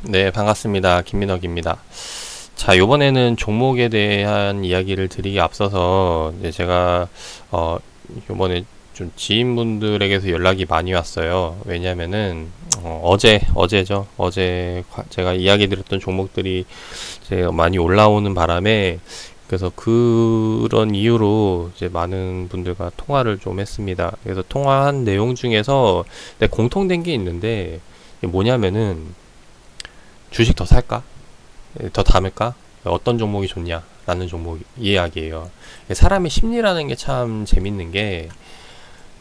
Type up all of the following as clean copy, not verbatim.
네, 반갑습니다. 김민혁입니다. 자, 요번에는 종목에 대한 이야기를 드리기 앞서서 이제 제가 요번에 좀 지인분들에게서 연락이 많이 왔어요. 왜냐면은 어제죠. 어제 제가 이야기 드렸던 종목들이 제가 많이 올라오는 바람에 그래서 그런 이유로 이제 많은 분들과 통화를 좀 했습니다. 그래서 통화한 내용 중에서 공통된 게 있는데 이게 뭐냐면은 주식 더 살까? 더 담을까? 어떤 종목이 좋냐? 라는 종목 이야기예요. 사람의 심리라는 게 참 재밌는 게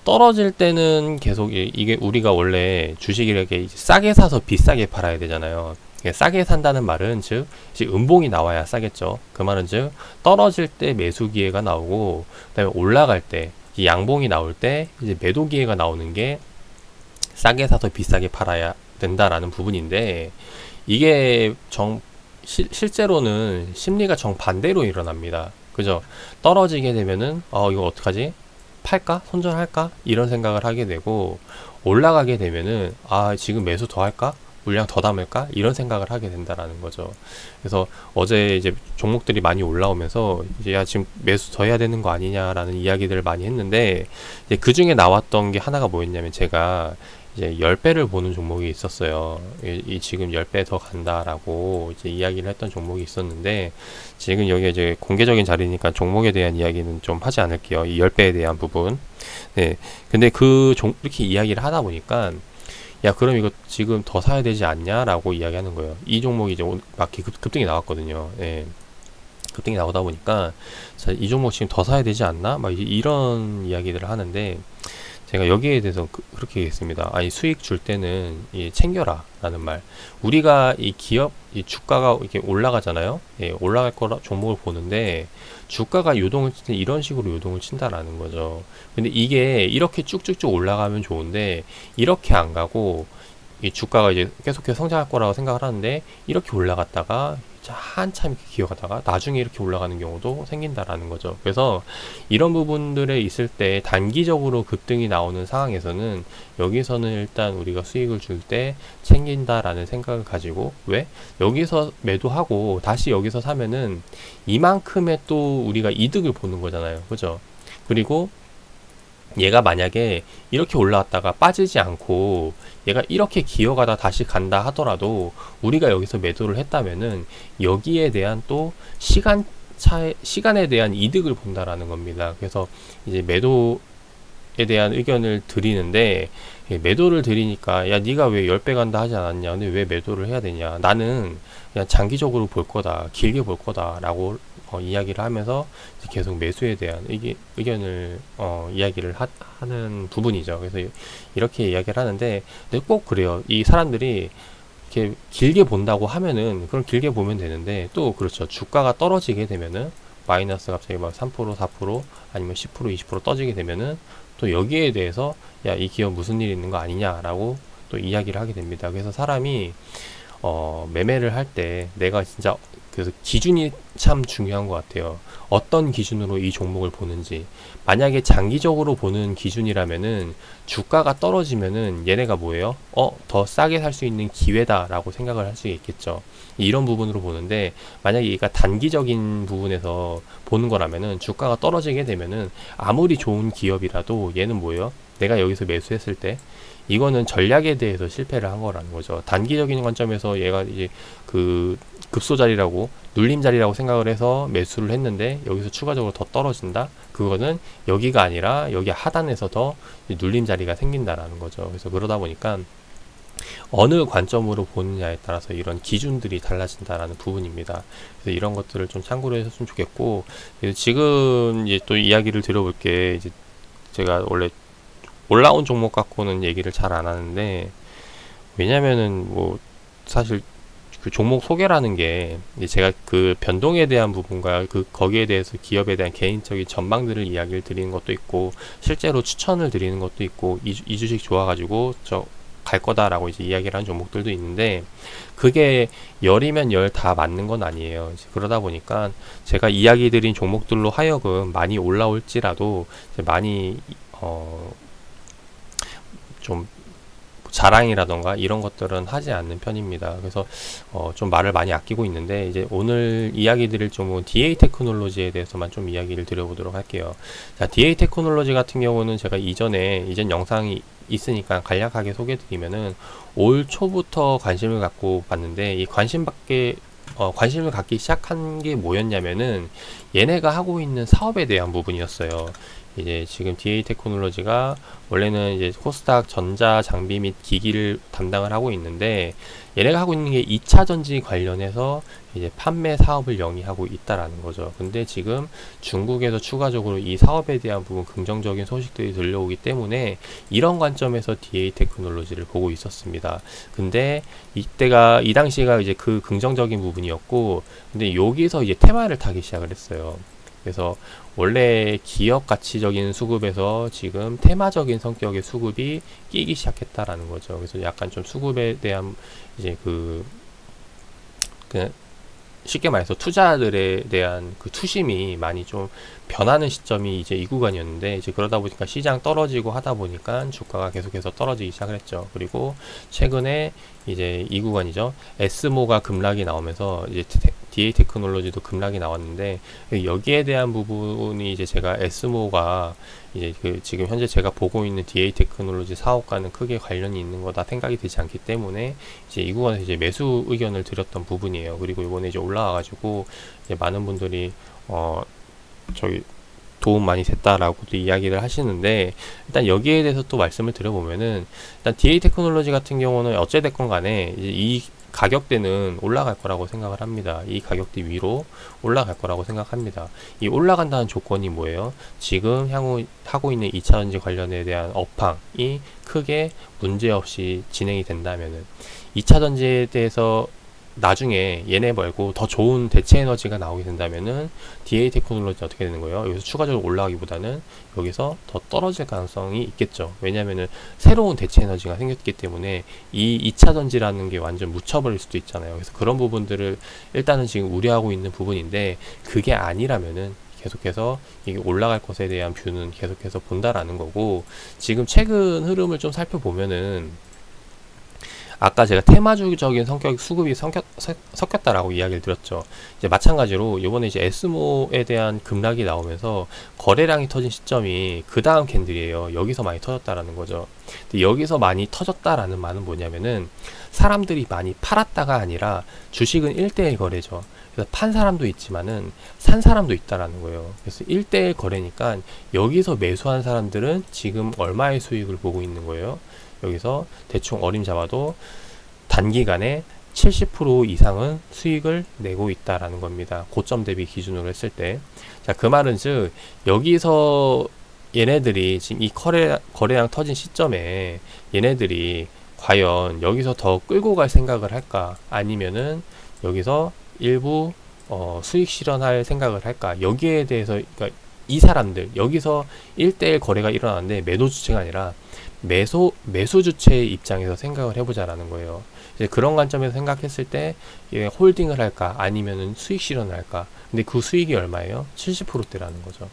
떨어질 때는 계속 이게 우리가 원래 주식이라게 싸게 사서 비싸게 팔아야 되잖아요. 싸게 산다는 말은 즉 음봉이 나와야 싸겠죠. 그 말은 즉 떨어질 때 매수 기회가 나오고 그다음에 올라갈 때 양봉이 나올 때 이제 매도 기회가 나오는 게 싸게 사서 비싸게 팔아야 된다라는 부분인데 이게 실제로는 심리가 정반대로 일어납니다. 그죠? 떨어지게 되면은, 이거 어떡하지? 팔까? 손절할까? 이런 생각을 하게 되고, 올라가게 되면은, 지금 매수 더 할까? 물량 더 담을까? 이런 생각을 하게 된다라는 거죠. 그래서 어제 이제 종목들이 많이 올라오면서, 이제 야, 지금 매수 더 해야 되는 거 아니냐라는 이야기들을 많이 했는데, 이제 그 중에 나왔던 게 하나가 뭐였냐면, 제가 이제 10배를 보는 종목이 있었어요. 지금 10배 더 간다라고 이제 이야기를 했던 종목이 있었는데, 지금 여기 이제 공개적인 자리니까 종목에 대한 이야기는 좀 하지 않을게요. 이 10배에 대한 부분. 네. 근데 이렇게 이야기를 하다 보니까, 야, 그럼 이거 지금 더 사야 되지 않냐라고 이야기하는 거예요. 이 종목이 이제 막 급등이 나왔거든요. 예. 급등이 나오다 보니까, 자, 이 종목 지금 더 사야 되지 않나? 막 이런 이야기들을 하는데, 제가 여기에 대해서 그렇게 얘기했습니다. 아니, 수익 줄 때는 챙겨라 라는 말. 우리가 이 기업 이 주가가 이렇게 올라가잖아요. 예, 올라갈 거라 종목을 보는데 주가가 요동을 칠 때 이런 식으로 요동을 친다라는 거죠. 근데 이게 이렇게 쭉쭉쭉 올라가면 좋은데 이렇게 안 가고 이 주가가 이제 계속해서 성장할 거라고 생각을 하는데 이렇게 올라갔다가 한참 이렇게 기어가다가 나중에 이렇게 올라가는 경우도 생긴다라는 거죠. 그래서 이런 부분들에 있을 때 단기적으로 급등이 나오는 상황에서는 여기서는 일단 우리가 수익을 줄 때 챙긴다라는 생각을 가지고, 왜? 여기서 매도하고 다시 여기서 사면은 이만큼의 또 우리가 이득을 보는 거잖아요. 그죠? 그리고 얘가 만약에 이렇게 올라왔다가 빠지지 않고 얘가 이렇게 기어가다 다시 간다 하더라도 우리가 여기서 매도를 했다면은 여기에 대한 또 시간에 대한 이득을 본다라는 겁니다. 그래서 이제 매도에 대한 의견을 드리는데, 매도를 드리니까 야, 네가 왜 10배 간다 하지 않았냐? 근데 왜 매도를 해야 되냐? 나는 그냥 장기적으로 볼 거다, 길게 볼 거다라고 이야기를 하면서 계속 매수에 대한 의견을 이야기를 하는 부분이죠. 그래서 이렇게 이야기를 하는데, 근데 꼭 그래요. 이 사람들이 이렇게 길게 본다고 하면은 그럼 길게 보면 되는데, 또 그렇죠. 주가가 떨어지게 되면은 마이너스 갑자기 막 3%, 4% 아니면 10%, 20% 떠지게 되면은 또 여기에 대해서 야, 이 기업 무슨 일이 있는 거 아니냐라고 또 이야기를 하게 됩니다. 그래서 사람이 매매를 할 때 내가 진짜 그래서 기준이 참 중요한 것 같아요. 어떤 기준으로 이 종목을 보는지. 만약에 장기적으로 보는 기준이라면은 주가가 떨어지면은 얘네가 뭐예요? 더 싸게 살 수 있는 기회다라고 생각을 할 수 있겠죠. 이런 부분으로 보는데, 만약에 얘가 단기적인 부분에서 보는 거라면은 주가가 떨어지게 되면은 아무리 좋은 기업이라도 얘는 뭐예요? 내가 여기서 매수했을 때 이거는 전략에 대해서 실패를 한 거라는 거죠. 단기적인 관점에서 얘가 이제 그 급소자리라고 눌림자리라고 생각을 해서 매수를 했는데 여기서 추가적으로 더 떨어진다? 그거는 여기가 아니라 여기 하단에서 더 눌림자리가 생긴다라는 거죠. 그래서 그러다 보니까 어느 관점으로 보느냐에 따라서 이런 기준들이 달라진다라는 부분입니다. 그래서 이런 것들을 좀 참고로 해줬으면 좋겠고, 지금 이제 또 이야기를 드려볼 게, 이제 제가 원래 올라온 종목 갖고는 얘기를 잘 안 하는데, 왜냐면은 뭐 사실 그 종목 소개라는 게 제가 그 변동에 대한 부분과 거기에 대해서 기업에 대한 개인적인 전망들을 이야기를 드리는 것도 있고, 실제로 추천을 드리는 것도 있고, 이 주식 좋아가지고 저 갈 거다라고 이제 이야기를 하는 종목들도 있는데, 그게 열이면 열 다 맞는 건 아니에요. 그러다 보니까 제가 이야기 드린 종목들로 하여금 많이 올라올지라도 많이 좀 자랑이라던가 이런 것들은 하지 않는 편입니다. 그래서 좀 말을 많이 아끼고 있는데, 이제 오늘 이야기 드릴 종목은 DA 테크놀로지에 대해서만 좀 이야기를 드려보도록 할게요. 자, DA 테크놀로지 같은 경우는 제가 이전 영상이 있으니까 간략하게 소개드리면은, 올 초부터 관심을 갖고 봤는데, 이 관심을 갖기 시작한 게 뭐였냐면은, 얘네가 하고 있는 사업에 대한 부분이었어요. 이제 지금 DA 테크놀로지가 원래는 이제 코스닥 전자 장비 및 기기를 담당을 하고 있는데, 얘네가 하고 있는 게 2차 전지 관련해서 이제 판매 사업을 영위하고 있다라는 거죠. 근데 지금 중국에서 추가적으로 이 사업에 대한 부분 긍정적인 소식들이 들려오기 때문에 이런 관점에서 DA 테크놀로지를 보고 있었습니다. 근데 이 당시가 이제 그 긍정적인 부분이었고, 근데 여기서 이제 테마를 타기 시작을 했어요. 그래서 원래 기업 가치적인 수급에서 지금 테마적인 성격의 수급이 끼기 시작했다라는 거죠. 그래서 약간 좀 수급에 대한 이제 그냥 쉽게 말해서 투자들에 대한 그 투심이 많이 좀 변하는 시점이 이제 이 구간이었는데, 이제 그러다 보니까 시장 떨어지고 하다 보니까 주가가 계속해서 떨어지기 시작을 했죠. 그리고 최근에 이제 이 구간이죠. 에스모가 급락이 나오면서 이제 DA 테크놀로지도 급락이 나왔는데, 여기에 대한 부분이 이제 제가 에스모가 이제 지금 현재 제가 보고 있는 DA 테크놀로지 사업과는 크게 관련이 있는 거다 생각이 되지 않기 때문에 이제 이 구간에서 이제 매수 의견을 드렸던 부분이에요. 그리고 이번에 이제 올라와가지고 이제 많은 분들이 도움 많이 됐다라고도 이야기를 하시는데, 일단 여기에 대해서 또 말씀을 드려보면은, 일단 DA 테크놀로지 같은 경우는 어찌됐건 간에 이제 이 가격대는 올라갈 거라고 생각을 합니다. 이 가격대 위로 올라갈 거라고 생각합니다. 이 올라간다는 조건이 뭐예요? 지금 향후 하고 있는 2차전지 관련에 대한 업황이 크게 문제없이 진행이 된다면은, 2차전지에 대해서 나중에 얘네 말고 더 좋은 대체 에너지가 나오게 된다면은 DA 테크놀로지 어떻게 되는 거예요? 여기서 추가적으로 올라가기보다는 여기서 더 떨어질 가능성이 있겠죠. 왜냐면은 새로운 대체 에너지가 생겼기 때문에 이 2차 전지라는 게 완전 묻혀버릴 수도 있잖아요. 그래서 그런 부분들을 일단은 지금 우려하고 있는 부분인데, 그게 아니라면은 계속해서 이게 올라갈 것에 대한 뷰는 계속해서 본다라는 거고, 지금 최근 흐름을 좀 살펴보면은, 아까 제가 테마주적인 성격 수급이 섞였다라고 이야기를 드렸죠. 이제 마찬가지로 요번에 이제 에스모에 대한 급락이 나오면서 거래량이 터진 시점이 그 다음 캔들이에요. 여기서 많이 터졌다라는 거죠. 근데 여기서 많이 터졌다라는 말은 뭐냐면은, 사람들이 많이 팔았다가 아니라 주식은 1대1 거래죠. 그래서 판 사람도 있지만은 산 사람도 있다라는 거예요. 그래서 1대1 거래니까 여기서 매수한 사람들은 지금 얼마의 수익을 보고 있는 거예요? 여기서 대충 어림 잡아도 단기간에 70% 이상은 수익을 내고 있다라는 겁니다. 고점 대비 기준으로 했을 때. 자, 그 말은 즉 여기서 얘네들이 지금 이 거래량 터진 시점에 얘네들이 과연 여기서 더 끌고 갈 생각을 할까, 아니면은 여기서 일부 수익 실현할 생각을 할까, 여기에 대해서, 그러니까 이 사람들 여기서 1대1 거래가 일어나는데 매도 주체가 아니라 매수 주체의 입장에서 생각을 해보자라는 거예요. 이제 그런 관점에서 생각했을 때 홀딩을 할까 아니면은 수익 실현을 할까. 근데 그 수익이 얼마예요? 70%대라는 거죠.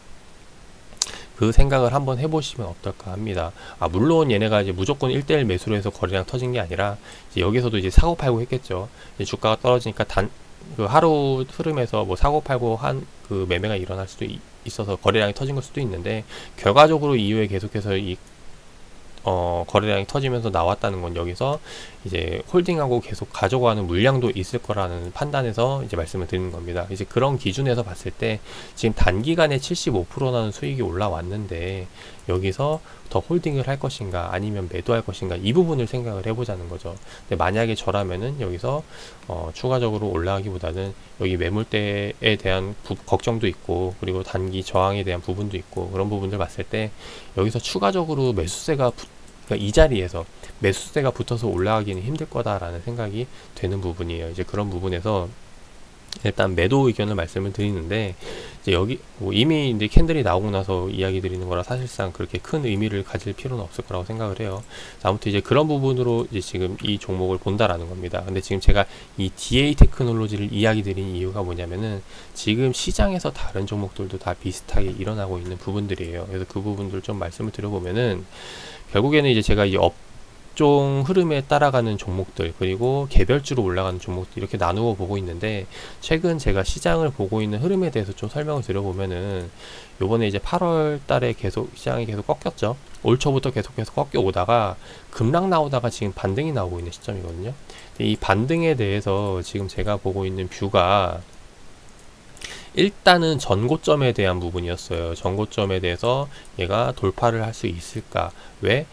그 생각을 한번 해보시면 어떨까 합니다. 물론 얘네가 이제 무조건 1대1 매수로 해서 거래량 터진 게 아니라, 이제 여기서도 이제 사고 팔고 했겠죠. 이제 주가가 떨어지니까 그 하루 흐름에서 뭐 사고 팔고 한 그 매매가 일어날 수도 있어서 거래량이 터진 걸 수도 있는데, 결과적으로 이후에 계속해서 이 거래량이 터지면서 나왔다는 건 여기서 이제 홀딩하고 계속 가져가는 물량도 있을 거라는 판단에서 이제 말씀을 드리는 겁니다. 이제 그런 기준에서 봤을 때 지금 단기간에 75%라는 수익이 올라왔는데, 여기서 더 홀딩을 할 것인가 아니면 매도할 것인가, 이 부분을 생각을 해보자는 거죠. 근데 만약에 저라면은 여기서 추가적으로 올라가기보다는 여기 매물대에 대한 걱정도 있고, 그리고 단기 저항에 대한 부분도 있고, 그런 부분들 봤을 때 여기서 추가적으로 매수세가 그러니까 이 자리에서 매수세가 붙어서 올라가기는 힘들 거다라는 생각이 되는 부분이에요. 이제 그런 부분에서 일단 매도 의견을 말씀을 드리는데, 이제 여기 뭐 이미 이제 캔들이 나오고 나서 이야기 드리는 거라 사실상 그렇게 큰 의미를 가질 필요는 없을 거라고 생각을 해요. 아무튼 이제 그런 부분으로 이제 지금 이 종목을 본다라는 겁니다. 근데 지금 제가 이 DA 테크놀로지를 이야기 드린 이유가 뭐냐면은, 지금 시장에서 다른 종목들도 다 비슷하게 일어나고 있는 부분들이에요. 그래서 그 부분들 좀 말씀을 드려보면은, 결국에는 이제 제가 이 업종 흐름에 따라가는 종목들 그리고 개별주로 올라가는 종목들 이렇게 나누어 보고 있는데, 최근 제가 시장을 보고 있는 흐름에 대해서 좀 설명을 드려보면은, 요번에 이제 8월 달에 계속 시장이 계속 꺾였죠. 올 초부터 계속해서 꺾여 오다가 급락 나오다가 지금 반등이 나오고 있는 시점이거든요. 이 반등에 대해서 지금 제가 보고 있는 뷰가, 일단은 전고점에 대한 부분이었어요. 전고점에 대해서 얘가 돌파를 할 수 있을까? 왜?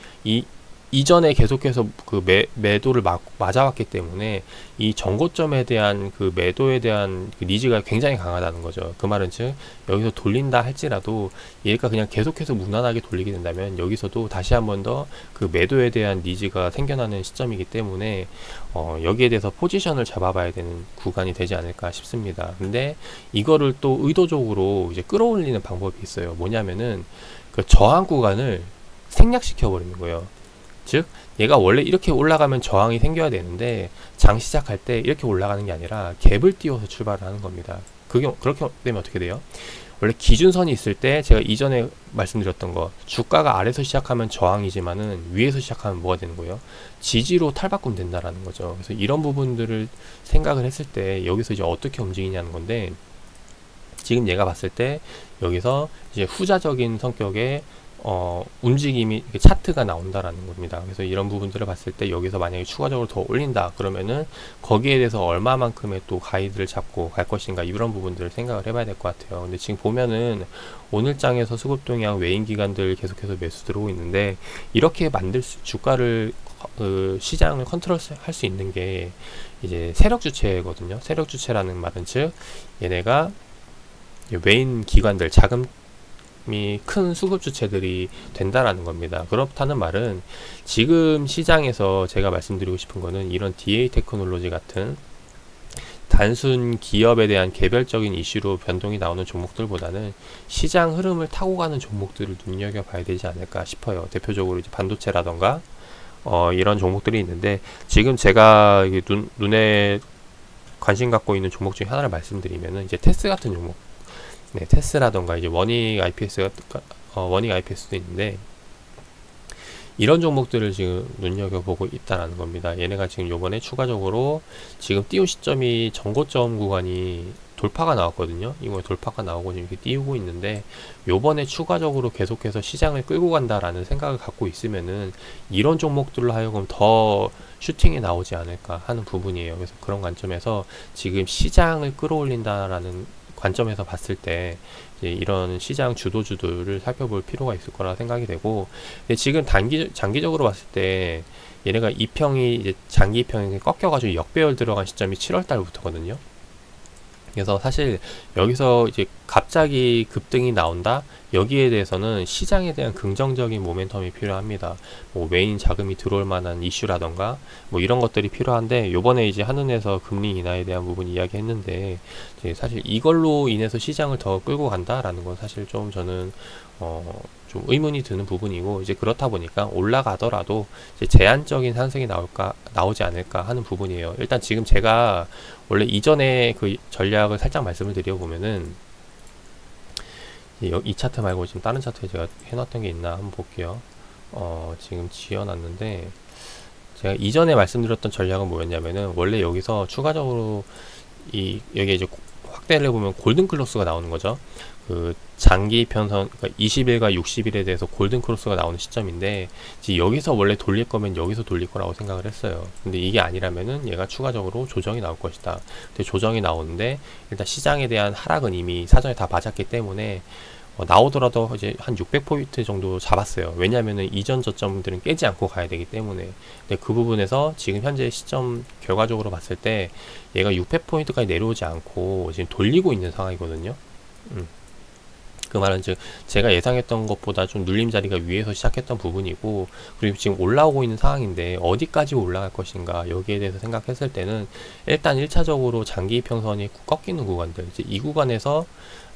이전에 계속해서 그 매도를 맞아왔기 때문에 이 전고점에 대한 그 매도에 대한 그 니즈가 굉장히 강하다는 거죠. 그 말은 즉, 여기서 돌린다 할지라도 얘가 그냥 계속해서 무난하게 돌리게 된다면 여기서도 다시 한 번 더 그 매도에 대한 니즈가 생겨나는 시점이기 때문에 여기에 대해서 포지션을 잡아봐야 되는 구간이 되지 않을까 싶습니다. 근데 이거를 또 의도적으로 이제 끌어올리는 방법이 있어요. 뭐냐면은 그 저항 구간을 생략시켜 버리는 거예요. 즉, 얘가 원래 이렇게 올라가면 저항이 생겨야 되는데 장 시작할 때 이렇게 올라가는 게 아니라 갭을 띄워서 출발을 하는 겁니다. 그렇게 되면 어떻게 돼요? 원래 기준선이 있을 때 제가 이전에 말씀드렸던 거, 주가가 아래서 시작하면 저항이지만은 위에서 시작하면 뭐가 되는 거예요? 지지로 탈바꿈 된다라는 거죠. 그래서 이런 부분들을 생각을 했을 때 여기서 이제 어떻게 움직이냐는 건데, 지금 얘가 봤을 때 여기서 이제 후자적인 성격의 움직임이, 차트가 나온다라는 겁니다. 그래서 이런 부분들을 봤을 때 여기서 만약에 추가적으로 더 올린다 그러면은 거기에 대해서 얼마만큼의 또 가이드를 잡고 갈 것인가, 이런 부분들을 생각을 해봐야 될 것 같아요. 근데 지금 보면은 오늘 장에서 수급 동향 외인 기관들 계속해서 매수 들어오고 있는데, 이렇게 주가를 시장을 컨트롤 할 수 있는 게 이제 세력 주체거든요. 세력 주체라는 말은 즉, 얘네가 외인 기관들, 자금이 큰 수급 주체들이 된다라는 겁니다. 그렇다는 말은 지금 시장에서 제가 말씀드리고 싶은 거는, 이런 DA 테크놀로지 같은 단순 기업에 대한 개별적인 이슈로 변동이 나오는 종목들보다는 시장 흐름을 타고 가는 종목들을 눈여겨봐야 되지 않을까 싶어요. 대표적으로 이제 반도체라던가 이런 종목들이 있는데, 지금 제가 눈에 관심 갖고 있는 종목 중에 하나를 말씀드리면은 이제 테스 같은 종목, 네, 테스라던가 이제 워닝 IPS도 있는데, 이런 종목들을 지금 눈여겨보고 있다라는 겁니다. 얘네가 지금 요번에 추가적으로 지금 띄운 시점이 전고점 구간이 돌파가 나왔거든요. 이거 돌파가 나오고 이렇게 띄우고 있는데, 요번에 추가적으로 계속해서 시장을 끌고 간다라는 생각을 갖고 있으면은 이런 종목들로 하여금 더 슈팅이 나오지 않을까 하는 부분이에요. 그래서 그런 관점에서 지금 시장을 끌어올린다라는 관점에서 봤을 때 이제 이런 시장 주도주들을 살펴볼 필요가 있을 거라 생각이 되고, 근데 지금 장기적으로 봤을 때 얘네가 이평이 이제 장기 이평이 꺾여가지고 역배열 들어간 시점이 7월 달부터거든요. 그래서 사실 여기서 이제 갑자기 급등이 나온다? 여기에 대해서는 시장에 대한 긍정적인 모멘텀이 필요합니다. 뭐 외인 자금이 들어올 만한 이슈라던가 뭐 이런 것들이 필요한데, 요번에 이제 한은에서 금리 인하에 대한 부분 이야기했는데, 이제 사실 이걸로 인해서 시장을 더 끌고 간다라는 건 사실 좀 저는 좀 의문이 드는 부분이고, 이제 그렇다 보니까 올라가더라도 이제 제한적인 상승이 나오지 않을까 하는 부분이에요. 일단 지금 제가 원래 이전에 그 전략을 살짝 말씀을 드려보면은, 이 차트 말고 지금 다른 차트에 제가 해놨던 게 있나 한번 볼게요. 지금 지어놨는데, 제가 이전에 말씀드렸던 전략은 뭐였냐면은, 원래 여기서 추가적으로 여기 이제 확대를 해보면 골든 클로스가 나오는 거죠. 그 장기 편선, 그러니까 20일과 60일에 대해서 골든 크로스가 나오는 시점인데, 이제 여기서 원래 돌릴 거면 여기서 돌릴 거라고 생각을 했어요. 근데 이게 아니라면은 얘가 추가적으로 조정이 나올 것이다. 근데 조정이 나오는데, 일단 시장에 대한 하락은 이미 사전에 다 맞았기 때문에 나오더라도 이제 한 600포인트 정도 잡았어요. 왜냐면은 이전 저점들은 깨지 않고 가야 되기 때문에. 근데 그 부분에서 지금 현재 시점 결과적으로 봤을 때 얘가 600포인트까지 내려오지 않고 지금 돌리고 있는 상황이거든요. 그 말은 즉, 제가 예상했던 것보다 좀 눌림 자리가 위에서 시작했던 부분이고, 그리고 지금 올라오고 있는 상황인데 어디까지 올라갈 것인가, 여기에 대해서 생각했을 때는 일단 1차적으로 장기 평선이 꺾이는 구간들, 이제 이 구간에서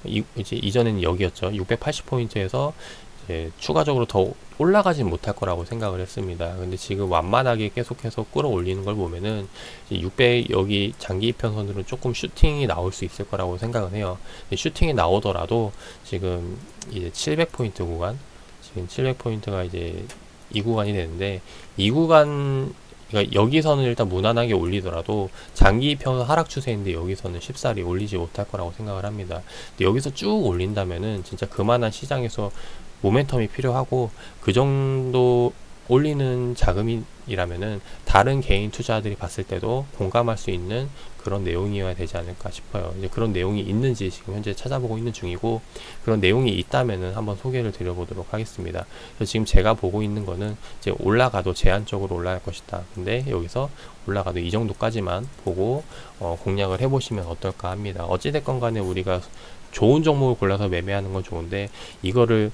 이제 이전에는 여기였죠. 680포인트에서 이제 추가적으로 더 올라가진 못할 거라고 생각을 했습니다. 근데 지금 완만하게 계속해서 끌어올리는 걸 보면은 600 여기 장기 이평선으로 조금 슈팅이 나올 수 있을 거라고 생각은 해요. 슈팅이 나오더라도 지금 이제 700포인트 구간, 지금 700포인트가 이제 이 구간이 되는데, 이 구간, 그러니까 여기서는 일단 무난하게 올리더라도 장기 평선 하락 추세인데 여기서는 쉽사리 올리지 못할 거라고 생각을 합니다. 근데 여기서 쭉 올린다면은 진짜 그만한 시장에서 모멘텀이 필요하고, 그 정도 올리는 자금이라면은 다른 개인 투자들이 봤을 때도 공감할 수 있는 그런 내용이어야 되지 않을까 싶어요. 이제 그런 내용이 있는지 지금 현재 찾아보고 있는 중이고, 그런 내용이 있다면은 한번 소개를 드려보도록 하겠습니다. 그래서 지금 제가 보고 있는 거는 이제 올라가도 제한적으로 올라갈 것이다. 근데 여기서 올라가도 이 정도까지만 보고 공략을 해보시면 어떨까 합니다. 어찌됐건 간에 우리가 좋은 종목을 골라서 매매하는 건 좋은데, 이거를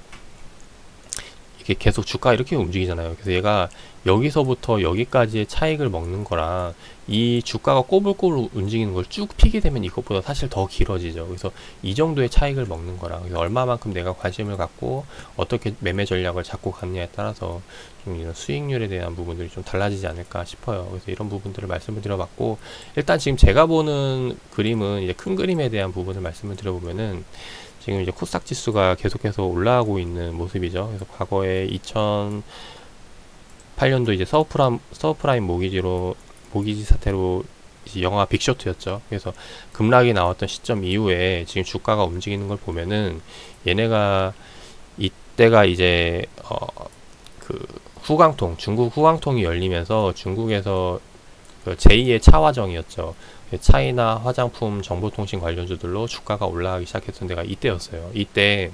이게 계속 주가 이렇게 움직이잖아요. 그래서 얘가 여기서부터 여기까지의 차익을 먹는 거랑 이 주가가 꼬불꼬불 움직이는 걸 쭉 피게 되면 이것보다 사실 더 길어지죠. 그래서 이 정도의 차익을 먹는 거랑, 그래서 얼마만큼 내가 관심을 갖고 어떻게 매매 전략을 잡고 가느냐에 따라서 좀 이런 수익률에 대한 부분들이 좀 달라지지 않을까 싶어요. 그래서 이런 부분들을 말씀을 드려봤고, 일단 지금 제가 보는 그림은 이제 큰 그림에 대한 부분을 말씀을 드려보면은, 지금 이제 코스닥 지수가 계속해서 올라가고 있는 모습이죠. 그래서 과거에 2008년도 이제 서브프라임 모기지 사태로 이제 영화 빅쇼트였죠. 그래서 급락이 나왔던 시점 이후에 지금 주가가 움직이는 걸 보면은, 얘네가 이때가 이제 그 중국 후광통이 열리면서 중국에서 그 제2의 차화정이었죠. 차이나 화장품 정보통신 관련주들로 주가가 올라가기 시작했던 데가 이때였어요. 이때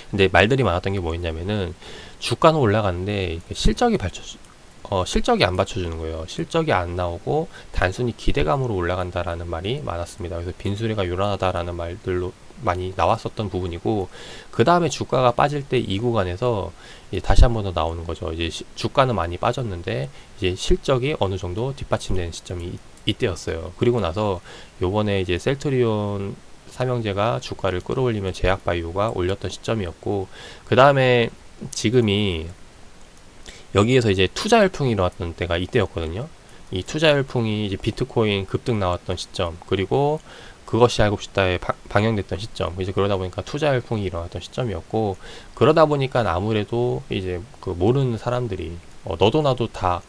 근데 말들이 많았던 게 뭐였냐면은, 주가는 올라가는데 실적이 안 받쳐주는 거예요. 실적이 안 나오고 단순히 기대감으로 올라간다라는 말이 많았습니다. 그래서 빈수레가 요란하다라는 말들로 많이 나왔었던 부분이고, 그 다음에 주가가 빠질 때 이 구간에서 이제 다시 한 번 더 나오는 거죠. 이제 주가는 많이 빠졌는데 이제 실적이 어느 정도 뒷받침되는 시점이 이때였어요. 그리고 나서 요번에 이제 셀트리온 삼형제가 주가를 끌어올리면 제약바이오가 올렸던 시점이었고, 그 다음에 지금이 여기에서 이제 투자 열풍이 일어났던 때가 이때였거든요. 이 투자 열풍이 이제 비트코인 급등 나왔던 시점, 그리고 그것이 알고 싶다에 방영됐던 시점, 이제 그러다 보니까 투자 열풍이 일어났던 시점이었고, 그러다 보니까 아무래도 이제 그 모르는 사람들이 너도 나도 다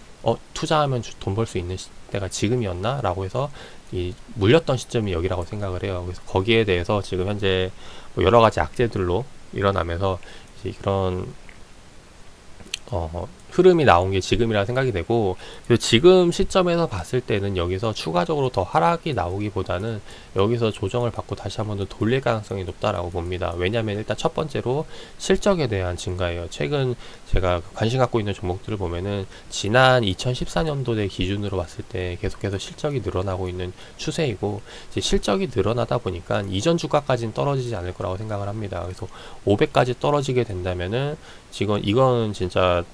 투자하면 돈 벌 수 있는 때가 지금이었나? 라고 해서 이 물렸던 시점이 여기라고 생각을 해요. 그래서 거기에 대해서 지금 현재 뭐 여러 가지 악재들로 일어나면서 이제 그런 흐름이 나온 게 지금이라 생각이 되고, 지금 시점에서 봤을 때는 여기서 추가적으로 더 하락이 나오기보다는 여기서 조정을 받고 다시 한번 더 돌릴 가능성이 높다라고 봅니다. 왜냐하면 일단 첫 번째로 실적에 대한 증가예요. 최근 제가 관심 갖고 있는 종목들을 보면은 지난 2014년도에 기준으로 봤을 때 계속해서 실적이 늘어나고 있는 추세이고, 이제 실적이 늘어나다 보니까 이전 주가까지는 떨어지지 않을 거라고 생각을 합니다. 그래서 500까지 떨어지게 된다면은 지금 이건 진짜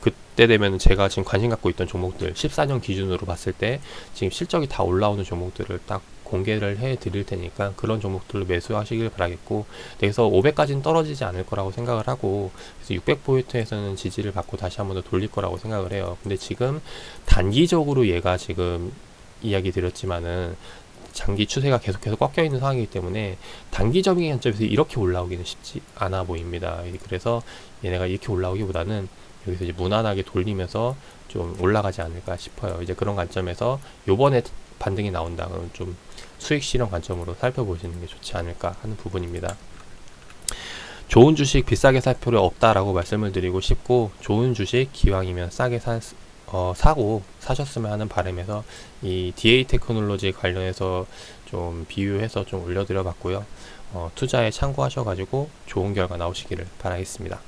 그때 되면 제가 지금 관심 갖고 있던 종목들 14년 기준으로 봤을 때 지금 실적이 다 올라오는 종목들을 딱 공개를 해 드릴 테니까 그런 종목들로 매수하시길 바라겠고, 그래서 500까지는 떨어지지 않을 거라고 생각을 하고, 그래서 600포인트에서는 지지를 받고 다시 한번 더 돌릴 거라고 생각을 해요. 근데 지금 단기적으로 얘가 지금 이야기 드렸지만은 장기 추세가 계속해서 꺾여 있는 상황이기 때문에 단기적인 관점에서 이렇게 올라오기는 쉽지 않아 보입니다. 그래서 얘네가 이렇게 올라오기보다는 여기서 이제 무난하게 돌리면서 좀 올라가지 않을까 싶어요. 이제 그런 관점에서 요번에 반등이 나온다 그러면 좀 수익 실현 관점으로 살펴보시는 게 좋지 않을까 하는 부분입니다. 좋은 주식 비싸게 살 필요 없다라고 말씀을 드리고 싶고, 좋은 주식 기왕이면 싸게 사고 사셨으면 하는 바람에서 이 DA 테크놀로지 관련해서 좀 비유해서 좀 올려드려 봤고요. 투자에 참고하셔가지고 좋은 결과 나오시기를 바라겠습니다.